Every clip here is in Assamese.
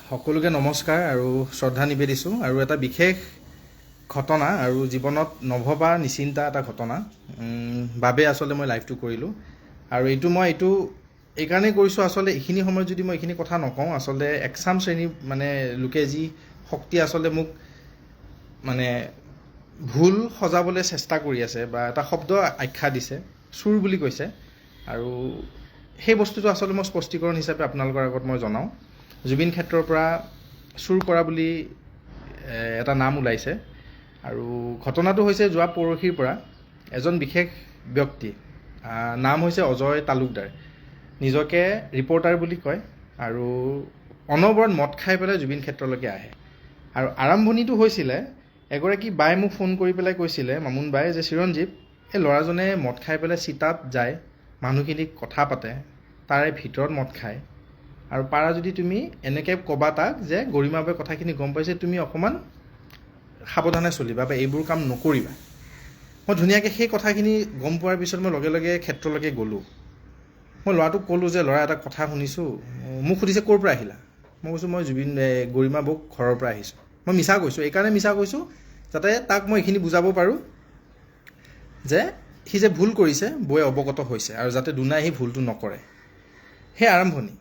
সকলোকে নমস্কাৰ আৰু শ্ৰদ্ধা নিবেদিছোঁ আৰু এটা বিশেষ ঘটনা আৰু জীৱনত নভবা নিচিন্তা এটা ঘটনা বাবে আচলতে মই লাইভটো কৰিলোঁ আৰু এইটো এইকাৰণেই কৰিছোঁ আচলতে এইখিনি সময়ত যদি মই এইখিনি কথা নকওঁ আচলতে একচাম শ্ৰেণী মানে লোকে যি শক্তি আচলতে মোক মানে ভুল সজাবলৈ চেষ্টা কৰি আছে বা এটা শব্দ আখ্যা দিছে চুৰ বুলি কৈছে আৰু সেই বস্তুটো আচলতে মই স্পষ্টীকৰণ হিচাপে আপোনালোকৰ আগত মই জনাওঁ জুবিন ক্ষেত্ৰৰ পৰা চুৰ কৰা বুলি এটা নাম ওলাইছে আৰু ঘটনাটো হৈছে যোৱা পৰহিৰ পৰা এজন বিশেষ ব্যক্তি নাম হৈছে অজয় তালুকদাৰ নিজকে ৰিপৰ্টাৰ বুলি কয় আৰু অনবৰত মদ খাই পেলাই জুবিন ক্ষেত্ৰলৈকে আহে আৰু আৰম্ভণিটো হৈছিলে এগৰাকী বাই মোক ফোন কৰি পেলাই কৈছিলে মামুন বাই যে চিৰঞ্জীৱ এই ল'ৰাজনে মদ খাই পেলাই চিতাত যায় মানুহখিনিক কথা পাতে তাৰে ভিতৰত মদ খায় আৰু পাৰা যদি তুমি এনেকৈ ক'বা তাক যে গৰিমাবাই কথাখিনি গম পাইছে তুমি অকণমান সাৱধানে চলিবা বা এইবোৰ কাম নকৰিবা মই ধুনীয়াকৈ সেই কথাখিনি গম পোৱাৰ পিছত মই লগে লগে ক্ষেত্ৰলৈকে গ'লোঁ মই ল'ৰাটোক ক'লোঁ যে ল'ৰা এটা কথা শুনিছোঁ মোক সুধিছে ক'ৰ পৰা আহিলা মই কৈছোঁ মই গৰিমা বৌক ঘৰৰ পৰা আহিছোঁ মই মিছা কৈছোঁ এইকাৰণে মিছা কৈছোঁ যাতে তাক মই এইখিনি বুজাব পাৰোঁ যে সি যে ভুল কৰিছে বৌয়ে অৱগত হৈছে আৰু যাতে দুনাই সি ভুলটো নকৰে সেই আৰম্ভণি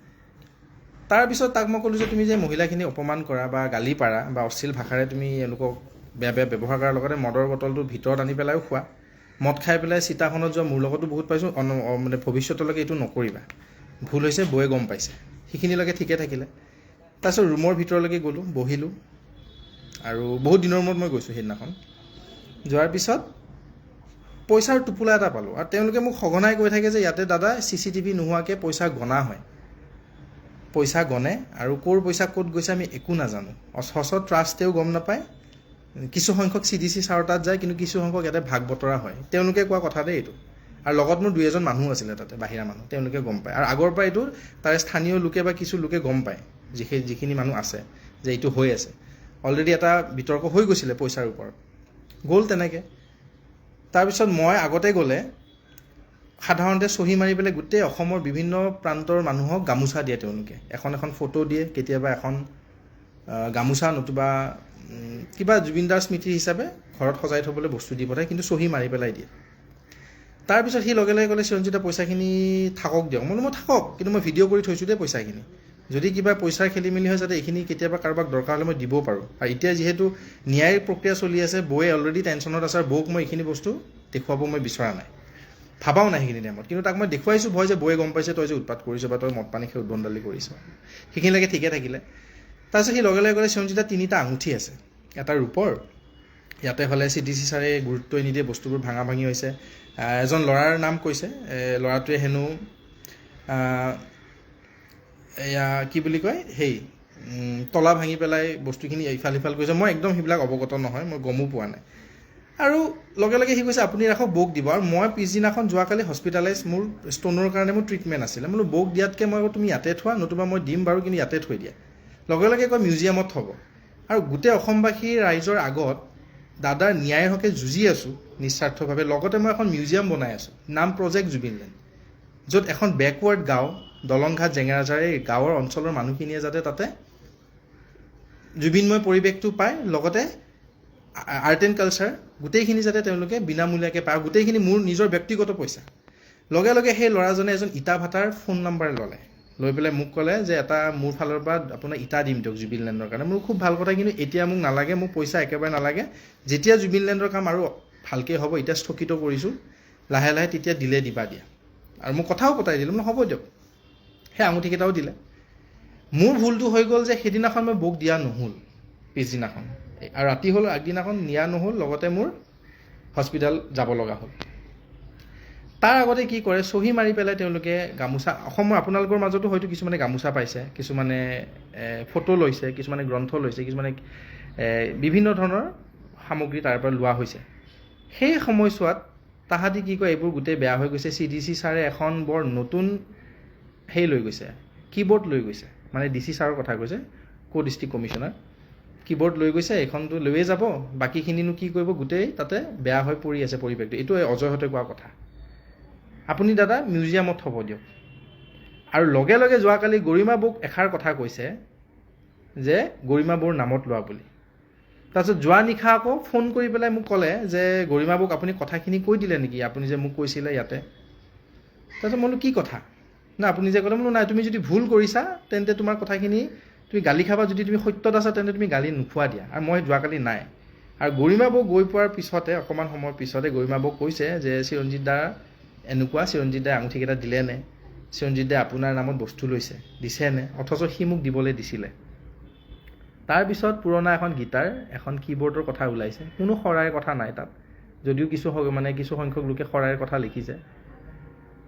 তাৰপিছত তাক মই ক'লোঁ যে তুমি যে মহিলাখিনি অপমান কৰা বা গালি পাৰা বা অশ্লীল ভাষাৰে তুমি এওঁলোকক বেয়া বেয়া ব্যৱহাৰ কৰাৰ লগতে মদৰ বটলটো ভিতৰত আনি পেলাইও খোৱা মদ খাই পেলাই চিতাখনত যোৱা মোৰ লগতো বহুত পাইছোঁ মানে ভৱিষ্যতলৈকে এইটো নকৰিবা ভুল হৈছে বৌয়ে গম পাইছে সেইখিনিলৈকে ঠিকে থাকিলে তাৰপিছত ৰুমৰ ভিতৰলৈকে গ'লোঁ বহিলোঁ আৰু বহুত দিনৰ মূৰত মই গৈছোঁ সেইদিনাখন যোৱাৰ পিছত পইচাৰ টোপোলা এটা পালোঁ আৰু তেওঁলোকে মোক সঘনাই কৈ থাকে যে ইয়াতে দাদা CCTV নোহোৱাকৈ পইচা গনা হয় পইচা গণে আৰু ক'ৰ পইচা ক'ত গৈছে আমি একো নাজানো সচত ট্ৰাষ্টেও গম নাপায় কিছু সংখ্যক CDC ছাৰৰ তাত যায় কিন্তু কিছু সংখ্যক ইয়াতে ভাগ বতৰা হয় তেওঁলোকে কোৱা কথা দেই এইটো আৰু লগত মোৰ 2-এজন মানুহ আছিলে তাতে বাহিৰা মানুহ তেওঁলোকে গম পায় আৰু আগৰ পৰা এইটো তাৰে স্থানীয় লোকে বা কিছু লোকে গম পায় যিখিনি মানুহ আছে যে এইটো হৈ আছে অলৰেডি এটা বিতৰ্ক হৈ গৈছিলে পইচাৰ ওপৰত গ'ল তেনেকৈ তাৰপিছত মই আগতে গ'লে সাধাৰণতে চহী মাৰি পেলাই গোটেই অসমৰ বিভিন্ন প্ৰান্তৰ মানুহক গামোচা দিয়ে তেওঁলোকে এখন ফটো দিয়ে কেতিয়াবা এখন গামোচা নতুবা কিবা জুবিনদাৰ স্মৃতি হিচাপে ঘৰত সজাই থ'বলৈ বস্তু দি পঠায় কিন্তু চহী মাৰি পেলাই দিয়ে তাৰপিছত সি লগে লগে ক'লে চিৰঞ্জিতে পইচাখিনি থাকক দিয়ক মই থাকক কিন্তু মই ভিডিঅ' কৰি থৈছোঁ দেই পইচাখিনি যদি কিবা পইচাৰ খেলি মেলি হয় যাতে এইখিনি কেতিয়াবা কাৰোবাক দৰকাৰ হ'লে মই দিব পাৰোঁ আৰু এতিয়া যিহেতু ন্যায়িক প্ৰক্ৰিয়া চলি আছে বৌয়ে অলৰেডি টেনশ্যনত আছে আৰু বৌক মই এইখিনি বস্তু দেখুৱাব মই বিচৰা নাই ভাবাও নাই সেইখিনি টাইমত কিন্তু তাক মই দেখুৱাইছোঁ ভয় যে বৌয়ে গম পাইছে তই যে উৎপাত কৰিছ বা তই মদ পানী খাই উদ্ভণ্ডালি কৰিছ সেইখিনিলৈকে ঠিকে থাকিলে তাৰপিছত সি লগে লগে ক'লে চিৰঞ্জিতা 3টা আঙুঠি আছে এটা ৰূপৰ ইয়াতে হ'লে CDC ছাৰে গুৰুত্বই নিদিয়ে বস্তুবোৰ ভাঙা ভাঙি হৈছে এজন ল'ৰাৰ নাম কৈছে ল'ৰাটোৱে হেনো এয়া কি বুলি কয় তলা ভাঙি পেলাই বস্তুখিনি ইফাল সিফাল কৰিছে মই একদম সেইবিলাক অৱগত নহয় মই গমো পোৱা নাই আৰু লগে লগে সি কৈছে আপুনি ৰাখক বৌক দিব আৰু মই পিছদিনাখন যোৱাকালি হস্পিটেলাইজ মোৰ ষ্ট'নৰ কাৰণে মোৰ ট্ৰিটমেণ্ট আছিলে বোলো বৌক দিয়াতকৈ মই তুমি ইয়াতে থোৱা নতুবা মই দিম বাৰু কিন্তু ইয়াতে থৈ দিয়া লগে লগে কয় মিউজিয়ামত থ'ব আৰু গোটেই অসমবাসী ৰাইজৰ আগত দাদাৰ ন্যায়ৰ হকে যুঁজি আছোঁ নিস্বাৰ্থভাৱে লগতে মই এখন মিউজিয়াম বনাই আছোঁ নাম প্ৰজেক্ট জুবিনলেণ্ড য'ত এখন বেকৱাৰ্ড গাঁও দলংঘাট জেঙেৰাঝাৰ এই গাঁৱৰ অঞ্চলৰ মানুহখিনিয়ে যাতে তাতে জুবিনময় পৰিৱেশটো পায় লগতে আৰ্ট এণ্ড কালচাৰ গোটেইখিনি যাতে তেওঁলোকে বিনামূলীয়াকৈ পায় গোটেইখিনি মোৰ নিজৰ ব্যক্তিগত পইচা লগে লগে সেই ল'ৰাজনে এজন ইটা ভাটাৰ ফোন নাম্বাৰ ল'লে লৈ পেলাই মোক ক'লে যে এটা মোৰ ফালৰ পৰা আপোনাৰ ইটা দিম দিয়ক জুবিনলেণ্ডৰ কাৰণে মোৰ খুব ভাল কথা কিন্তু এতিয়া মোক নালাগে মোক পইচা একেবাৰে নালাগে যেতিয়া জুবিনলেণ্ডৰ কাম আৰু ভালকৈ হ'ব এতিয়া স্থগিত কৰিছোঁ লাহে লাহে তেতিয়া দিলে দিবা দিয়া আৰু মোক কথাও পতাই দিলোঁ হ'ব দিয়ক সেই আঙুঠিকেইটাও দিলে মোৰ ভুলটো হৈ গ'ল যে সেইদিনাখন মই বৌক দিয়া নহ'ল পিছদিনাখন আৰু ৰাতি হ'ল আগদিনাখন নিয়া নহ'ল লগতে মোৰ হস্পিটেল যাব লগা হ'ল তাৰ আগতে কি কৰে চহী মাৰি পেলাই তেওঁলোকে গামোচা অসমৰ আপোনালোকৰ মাজতো হয়তো কিছুমানে গামোচা পাইছে কিছুমানে ফটো লৈছে কিছুমানে গ্ৰন্থ লৈছে কিছুমানে বিভিন্ন ধৰণৰ সামগ্ৰী তাৰ পৰা লোৱা হৈছে সেই সময়ছোৱাত তাহাঁতি কি কয় এইবোৰ গোটেই বেয়া হৈ গৈছে CDC ছাৰে এখন বৰ নতুন লৈ গৈছে কীবৰ্ড লৈ গৈছে মানে DC ছাৰৰ কথা কৈছে ডিষ্ট্ৰিক্ট কমিশ্যনাৰ কীবৰ্ড লৈ গৈছে এইখনটো লৈয়ে যাব বাকীখিনিনো কি কৰিব গোটেই তাতে বেয়া হৈ পৰি আছে পৰিৱেশটো এইটো অজয়হঁতে কোৱা কথা আপুনি দাদা মিউজিয়ামত থ'ব দিয়ক আৰু লগে লগে যোৱাকালি গৰিমা বৌক এষাৰ কথা কৈছে যে গৰিমা বৌৰ নামত লোৱা বুলি। তাৰপিছত যোৱা নিশা আকৌ ফোন কৰি পেলাই মোক ক'লে যে গৰিমা বৌক আপুনি কথাখিনি কৈ দিলে নেকি, আপুনি যে মোক কৈছিলে ইয়াতে। তাৰপিছত মই বোলো কি কথা, না আপুনি যে ক'লে, বোলো নাই তুমি যদি ভুল কৰিছা তেন্তে তোমাৰ কথাখিনি তুমি গালি খাবা, যদি তুমি সত্যত আছা তেন্তে তুমি গালি নোখোৱা দিয়া, আৰু মই যোৱাকালি নাই। আৰু গৰিমা বৌ গৈ পোৱাৰ পিছতে অকণমান সময়ৰ পিছতে গৰিমা বৌক কৈছে যে চিৰঞ্জিত দা এনেকুৱা, চিৰঞ্জিত দাই আঙুঠিকেইটা দিলেনে, চিৰঞ্জিত দাই আপোনাৰ নামত বস্তু লৈছে দিছেনে, অথচ সি মোক দিবলৈ দিছিলে। তাৰপিছত পুৰণা এখন গীটাৰ, এখন কীবৰ্ডৰ কথা ওলাইছে, কোনো শৰাইৰ কথা নাই তাত, যদিও কিছু সংখ্যক লোকে শৰাইৰ কথা লিখিছে।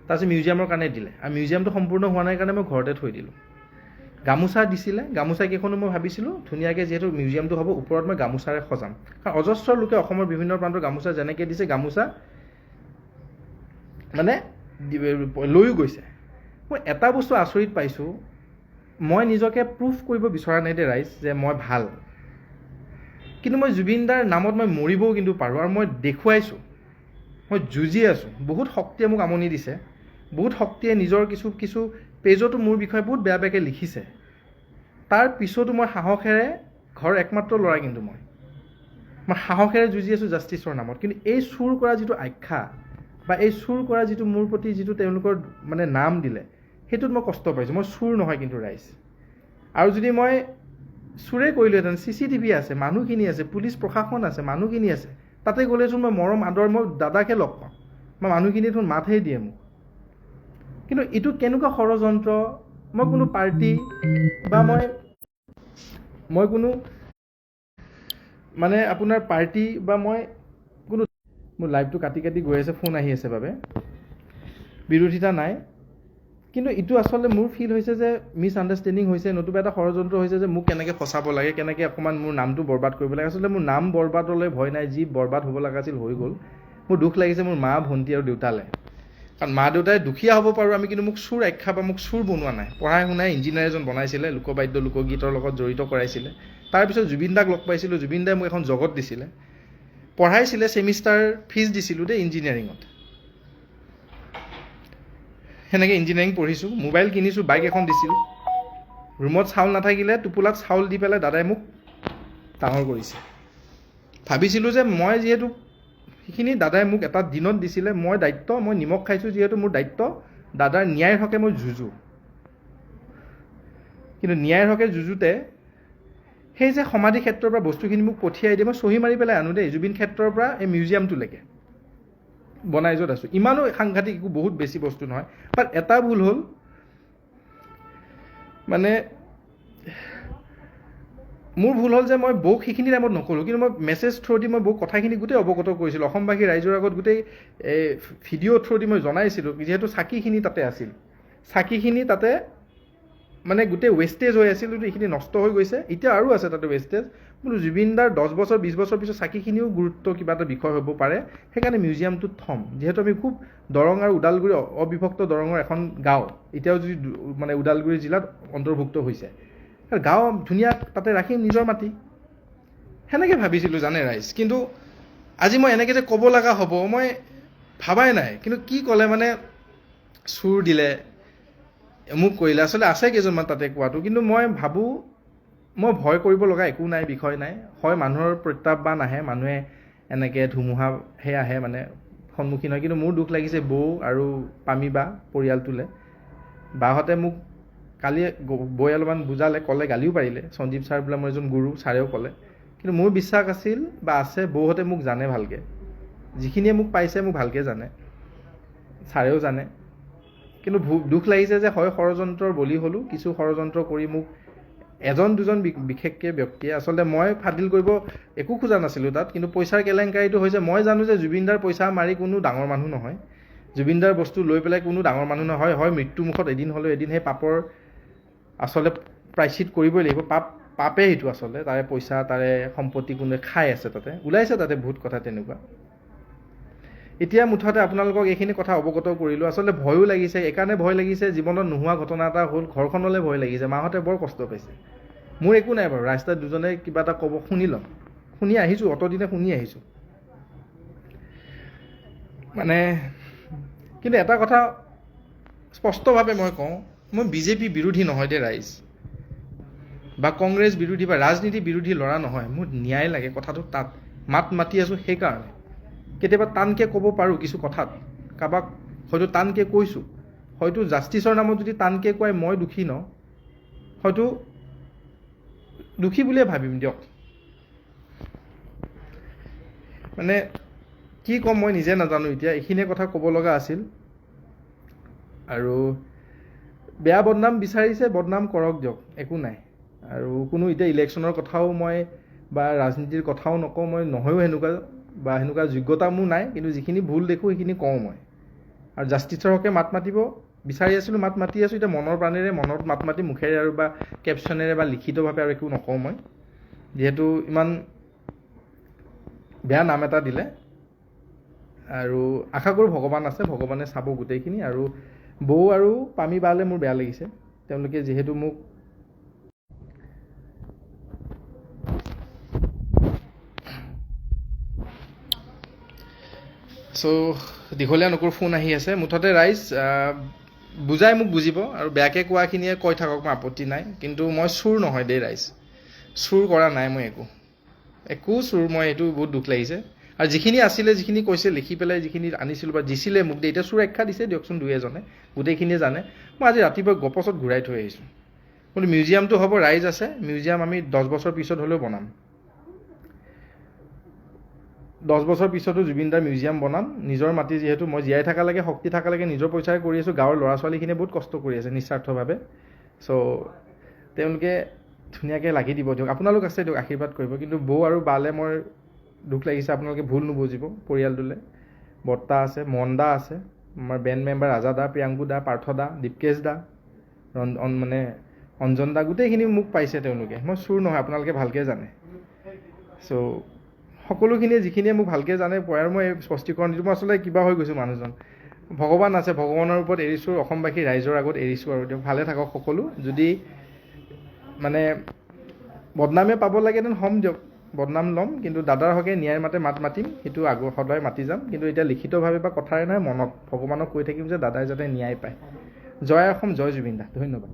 তাৰপিছত মিউজিয়ামৰ কাৰণে দিলে, আৰু মিউজিয়ামটো সম্পূৰ্ণ হোৱা নাই কাৰণে মই ঘৰতে থৈ দিলোঁ। গামোচা দিছিলে, গামোচা কেইখনো মই ভাবিছিলোঁ ধুনীয়াকৈ যিহেতু মিউজিয়ামটো হ'ব ওপৰত মই গামোচাৰে সজাম, কাৰণ অজস্ৰ লোকে অসমৰ বিভিন্ন প্ৰান্তৰ গামোচা যেনেকৈ দিছে, গামোচা মানে লৈও গৈছে। মই এটা বস্তু আচৰিত পাইছোঁ, মই নিজকে প্ৰুফ কৰিব বিচৰা নাই দে ৰাইজ যে মই ভাল, কিন্তু মই জুবিন দাৰ নামত মই মৰিবও কিন্তু পাৰোঁ, আৰু মই দেখুৱাইছোঁ, মই যুঁজি আছোঁ। বহুত শক্তিয়ে মোক আমনি দিছে, বহুত শক্তিয়ে নিজৰ কিছু পেজতো মোৰ বিষয়ে বহুত বেয়া বেয়াকৈ লিখিছে। তাৰ পিছতো মই সাহসেৰে, ঘৰৰ একমাত্ৰ ল'ৰা কিন্তু মই সাহসেৰে যুঁজি আছোঁ জাষ্টিছৰ নামত। কিন্তু এই চুৰ কৰা যিটো আখ্যা বা এই চুৰ কৰা যিটো মোৰ প্ৰতি যিটো তেওঁলোকৰ মানে নাম দিলে, সেইটোত মই কষ্ট পাইছোঁ। মই চুৰ নহয় কিন্তু ৰাইজ, আৰু যদি মই চুৰে কৰিলোহেঁতেন, CCTV আছে, মানুহখিনি আছে, পুলিচ প্ৰশাসন আছে, মানুহখিনি আছে, তাতে গ'লেচোন মই মৰম আদৰ, মই দাদাকে লগ পাওঁ, মই মানুহখিনিয়ে দেখোন মাতহে দিয়ে মোক। কিন্তু এইটো কেনেকুৱা ষড়যন্ত্ৰ, মই কোনো পাৰ্টি বা মই কোনো মানে আপোনাৰ পাৰ্টি বা মই কোনো, মোৰ লাইভটো কাটি গৈ আছে, ফোন আহি আছে বাবে বিৰোধিতা নাই, কিন্তু এইটো আচলতে মোৰ ফিল হৈছে যে মিছ আণ্ডাৰষ্টেণ্ডিং হৈছে, নতুবা এটা ষড়যন্ত্ৰ হৈছে যে মোক কেনেকৈ ফচাব লাগে, কেনেকৈ অকণমান মোৰ নামটো বৰবাদ কৰিব লাগে। আচলতে মোৰ নাম বৰবাদলৈ ভয় নাই, যি বৰবাদ হ'ব লগা আছিল হৈ গ'ল। মোৰ দুখ লাগিছে মোৰ মা, ভণ্টি আৰু দেউতালৈ, কাৰণ মা দেউতাই দুখীয়া হ'ব পাৰোঁ আমি, কিন্তু মোক চুৰ আখ্যা বা মোক চুৰ বনোৱা নাই। পঢ়াই শুনাই ইঞ্জিনিয়াৰ এজন বনাইছিলে, লোকবাদ্য লোকগীতৰ লগত জড়িত কৰাইছিলে। তাৰপিছত জুবিন দাক লগ পাইছিলোঁ, জুবিন দাই মোক এখন জগত দিছিলে, পঢ়াইছিলে, ছেমিষ্টাৰ ফিজ দিছিলোঁ দেই ইঞ্জিনিয়াৰিঙত, সেনেকৈ ইঞ্জিনিয়াৰিং পঢ়িছোঁ, মোবাইল কিনিছোঁ, বাইক এখন দিছিল, ৰুমত চাউল নাথাকিলে টোপোলাত চাউল দি পেলাই দাদাই মোক ডাঙৰ কৰিছে। ভাবিছিলোঁ যে মই যিহেতু সেইখিনি দাদাই মোক এটা দিনত দিছিলে, মই নিমখ খাইছোঁ যিহেতু মোৰ দায়িত্ব, দাদাৰ ন্যায়ৰ হকে মই যুঁজোঁ। কিন্তু ন্যায়ৰ হকে যুঁজোতে সেই যে সমাধি ক্ষেত্ৰৰ পৰা বস্তুখিনি মোক পঠিয়াই দিয়ে, মই চহী মাৰি পেলাই আনোঁ দেই, জুবিন ক্ষেত্ৰৰ পৰা এই মিউজিয়ামটোলৈকে বনাই য'ত আছোঁ। ইমানো সাংঘাতিক একো বহুত বেছি বস্তু নহয়, বাট এটা ভুল হ'ল, মানে মোৰ ভুল হ'ল যে মই বৌক সেইখিনি টাইমত নক'লোঁ, কিন্তু মই মেছেজ থ্ৰুদি মই বৌক কথাখিনি গোটেই অৱগত কৰিছিলোঁ, অসমবাসী ৰাইজৰ আগত গোটেই ভিডিঅ' থ্ৰুদি মই জনাইছিলোঁ, যিহেতু চাকিখিনি তাতে আছিল, চাকিখিনি তাতে মানে গোটেই ৱেষ্টেজ হৈ আছিল, কিন্তু এইখিনি নষ্ট হৈ গৈছে, এতিয়া আৰু আছে তাতে ৱেষ্টেজ। বোলো জুবিন দাৰ 10 বছৰ 20 বছৰ পিছত চাকিখিনিও গুৰুত্ব কিবা এটা বিষয় হ'ব পাৰে, সেইকাৰণে মিউজিয়ামটোত থ'ম। যিহেতু আমি খুব দৰং আৰু ওদালগুৰি অবিভক্ত দৰঙৰ এখন গাঁও, এতিয়াও যদি মানে ওদালগুৰি জিলাত অন্তৰ্ভুক্ত হৈছে, গাঁও ধুনীয়া, তাতে ৰাখিম নিজৰ মাটি, সেনেকৈ ভাবিছিলোঁ জানে ৰাইজ। কিন্তু আজি মই এনেকৈ যে ক'ব লগা হ'ব মই ভাবাই নাই, কিন্তু কি ক'লে মানে চুৰ দিলে, মোক কৰিলে, আচলতে আছে কেইজনমান তাতে কোৱাটো, কিন্তু মই ভাবোঁ মই ভয় কৰিব লগা একো নাই, বিষয় নাই। হয় মানুহৰ প্ৰত্যাহ্বান আহে, মানুহে এনেকৈ ধুমুহাহে আহে মানে সন্মুখীন হয়, কিন্তু মোৰ দুখ লাগিছে বৌ আৰু পামী বা পৰিয়ালটোলৈ। বাহঁতে মোক কালি বৌয়ে অলপমান বুজালে, ক'লে, গালিও পাৰিলে, সঞ্জীৱ ছাৰ বোলে মই এজন গুৰু, ছাৰেও ক'লে, কিন্তু মোৰ বিশ্বাস আছিল বা আছে, বৌহঁতে মোক জানে ভালকৈ, যিখিনিয়ে মোক পাইছে মোক ভালকৈ জানে, ছাৰেও জানে। কিন্তু দুখ লাগিছে যে হয় ষড়যন্ত্ৰৰ বলি হ'লোঁ, কিছু ষড়যন্ত্ৰ কৰি মোক এজন দুজন বিশেষকৈ ব্যক্তিয়ে, আচলতে মই ফাদিল কৰিব একো খোজা নাছিলোঁ তাত, কিন্তু পইচাৰ কেলেংকাৰীটো হৈছে, মই জানো যে জুবিনদাৰ পইচা মাৰি কোনো ডাঙৰ মানুহ নহয়, জুবিনদাৰ বস্তু লৈ পেলাই কোনো ডাঙৰ মানুহ নহয়, হয় মৃত্যুমুখত এদিন হ'লেও এদিন সেই পাপৰ আচলতে প্ৰায়শ্চিত কৰিবই লাগিব, পাপে সেইটো আচলতে, তাৰে পইচা তাৰে সম্পত্তি কোনোৱে খাই আছে, তাতে ওলাইছে, তাতে বহুত কথা তেনেকুৱা। এতিয়া মুঠতে আপোনালোকক এইখিনি কথা অৱগত কৰিলোঁ। আচলতে ভয়ো লাগিছে, এইকাৰণে ভয় লাগিছে, জীৱনত নোহোৱা ঘটনা এটা হ'ল, ঘৰখনলৈ ভয় লাগিছে, মাহঁতে বৰ কষ্ট পাইছে। মোৰ একো নাই বাৰু, ৰাস্তাত দুজনে কিবা এটা ক'ব শুনি ল'ম, শুনি আহিছোঁ, অতদিনে শুনি আহিছোঁ মানে। কিন্তু এটা কথা স্পষ্টভাৱে মই কওঁ, মই বিজেপি বিৰোধী নহয় দেই ৰাইজ, বা কংগ্ৰেছ বিৰোধী বা ৰাজনীতি বিৰোধী ল'ৰা নহয়, মোৰ ন্যায় লাগে কথাটো তাত মাত মাতি আছোঁ সেইকাৰণে। কেতিয়াবা টানকৈ ক'ব পাৰোঁ কিছু কথাত, কাৰোবাক হয়তো টানকৈ কৈছোঁ, হয়তো জাষ্টিছৰ নামত যদি টানকৈ কয় মই দুখী ন, হয়তো দুখী বুলিয়ে ভাবিম দিয়ক। মানে কি ক'ম মই নিজে নাজানো এতিয়া, এইখিনিয়ে কথা ক'ব লগা আছিল। আৰু বেয়া বদনাম বিচাৰিছে, বদনাম কৰক দিয়ক, একো নাই। আৰু কোনো এতিয়া ইলেকশ্যনৰ কথাও মই বা ৰাজনীতিৰ কথাও নকওঁ, মই নহয়ো সেনেকুৱা বা সেনেকুৱা যোগ্যতা মোৰ নাই, কিন্তু যিখিনি ভুল দেখোঁ সেইখিনি কওঁ মই। আৰু জাষ্টিছৰ হকে মাত মাতিব বিচাৰি আছিলোঁ, মাত মাতি আছোঁ। এতিয়া মনৰ প্ৰাণেৰে মনত মাত মাতি মুখেৰে আৰু বা কেপশ্যনেৰে বা লিখিতভাৱে আৰু একো নকওঁ মই, যিহেতু ইমান বেয়া নাম এটা দিলে। আৰু আশা কৰোঁ ভগৱান আছে, ভগৱানে চাব গোটেইখিনি। আৰু বৌ আৰু পামী বালে মোৰ বেয়া লাগিছে, তেওঁলোকে যিহেতু মোক দীঘলীয়া নকৰোঁ, ফোন আহি আছে। মুঠতে ৰাইজ বুজাই মোক বুজিব, আৰু বেয়াকৈ কোৱাখিনিয়ে কৈ থাকক, মই আপত্তি নাই। কিন্তু মই চুৰ নহয় দেই ৰাইজ, চুৰ কৰা নাই মই একো চুৰ, মই এইটো বহুত দুখ লাগিছে। আৰু যিখিনি আছিলে, যিখিনি কৈছে লিখি পেলাই, যিখিনি আনিছিলোঁ বা দিছিলে মোক, এতিয়া চুৰ আখ্যা দিছে দিয়কচোন দুই এজনে, গোটেইখিনিয়ে জানে। মই আজি ৰাতিপুৱা গপছত ঘূৰাই থৈ আহিছোঁ। কিন্তু মিউজিয়ামটো হ'ব, ৰাইজ আছে, মিউজিয়াম আমি 10 বছৰ পিছত হ'লেও বনাম। 10 বছৰ পিছতো জুবিনদাৰ মিউজিয়াম বনাম। নিজৰ মাটি যিহেতু, মই জীয়াই থকালৈকে, শক্তি থকালৈকে নিজৰ পইচাৰে কৰি আছোঁ। গাঁৱৰ ল'ৰা ছোৱালীখিনিয়ে বহুত কষ্ট কৰি আছে নিস্বাৰ্থভাৱে। তেওঁলোকে ধুনীয়াকৈ লাগি দিব দিয়ক, আপোনালোক আছে দিয়ক, আশীৰ্বাদ কৰিব। কিন্তু বৌ আৰু বালে মোৰ দুখ লাগিছে, আপোনালোকে ভুল নুবুজিব। পৰিয়ালটোলৈ বৰ্তা আছে, মন দা আছে, আমাৰ বেণ্ড মেম্বাৰ ৰাজা দা, প্ৰিয়াংকু দা, পাৰ্থ দা, দীপকেশ দা, মানে অঞ্জন দা, গোটেইখিনি মোক পাইছে তেওঁলোকে। মই চুৰ নহয়, আপোনালোকে ভালকৈ জানে। সকলোখিনিয়ে যিখিনিয়ে মোক ভালকৈ জানে, আৰু মই স্পষ্টীকৰণ দিছোঁ। মই আচলতে কিবা হৈ গৈছোঁ মানুহজন। ভগৱান আছে, ভগৱানৰ ওপৰত এৰিছোঁ, অসমবাসী ৰাইজৰ আগত এৰিছোঁ। আৰু দিয়ক, ভালে থাকক সকলো। যদি মানে বদনামে পাব লাগে তেন হ'ম দিয়ক, বদনাম ল'ম। কিন্তু দাদাৰ হকে ন্যায় মাতে মাত মাতিম, সেইটো সদায় মাতি যাম। কিন্তু এতিয়া লিখিতভাৱে বা কথাৰে নাই, মনত ভগৱানক কৈ থাকিম যে দাদাই যাতে ন্যায় পায়। জয় অসম, জয় জুবিন দা, ধন্যবাদ।